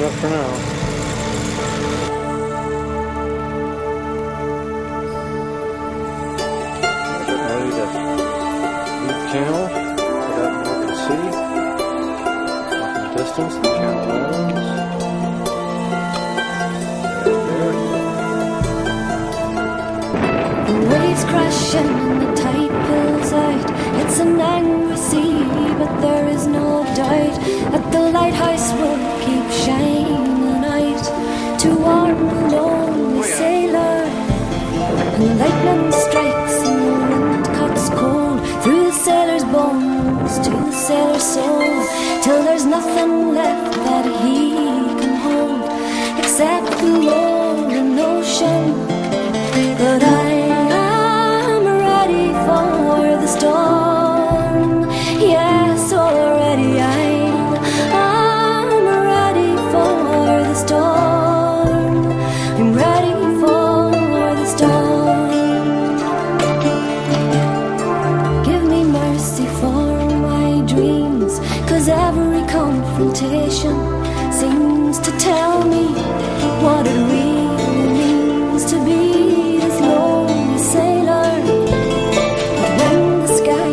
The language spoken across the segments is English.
enough for now. Getting ready to leave the channel, head out in the open sea. Off in the distance, the Channel Islands. The waves crashing and the tide pulls out. It's an angry sea, but there is no doubt that the lighthouse will keep shining out to warn the lonely sailor. And the lightning strikes and the wind cuts cold through the sailor's bones to the sailor's soul, till there's nothing left that he can hold except the roaring ocean. But I am ready for the storm. Yes, already I'm ready for the storm. I'm ready for the storm. Give me mercy for my dreams, 'cause every confrontation seems to tell me what it really means to be this lonely sailor. But when the sky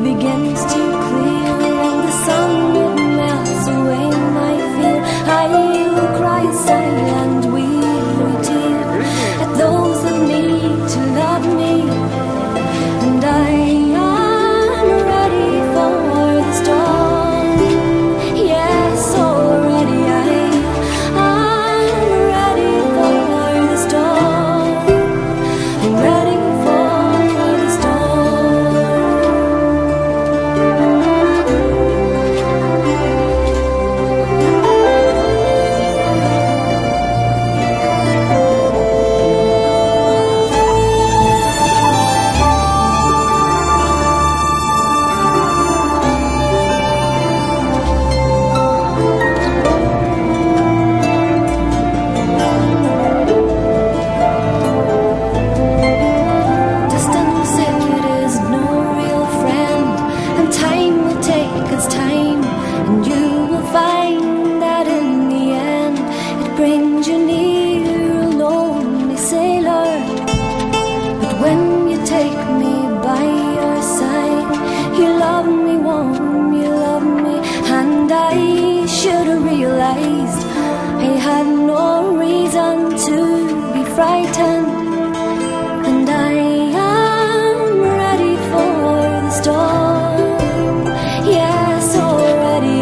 begins to clear and the sun it melts away my fear, I will cry a silent weary tear at those that need to love me. And I am ready for the storm. Yes, already I'm ready for the storm. I'm ready for the storm. Distance, it is no real friend, and time will take its time, and you will find that in the end it brings you near, a lonely sailor. But when you take me by your side, you love me warm, you love me, and I should have realized I had no reason to be frightened. And I am ready for the storm. Yes, already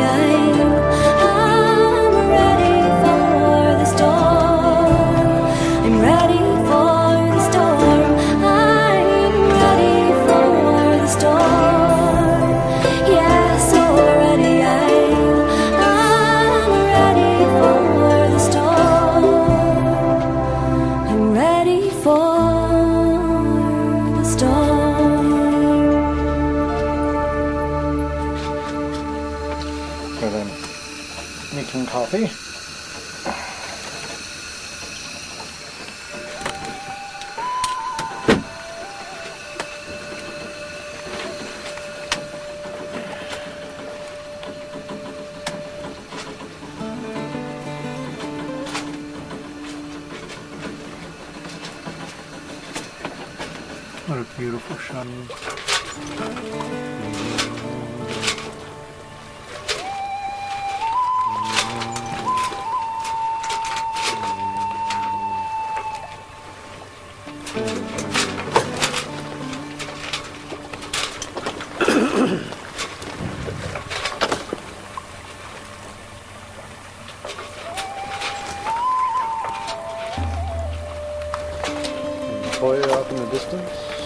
I'm ready for the storm. I'm ready for the storm. I'm ready for the storm. Yes, already I'm ready for the storm. I'm ready for the storm. Well then, making coffee. What a beautiful shot. Boy off in the distance.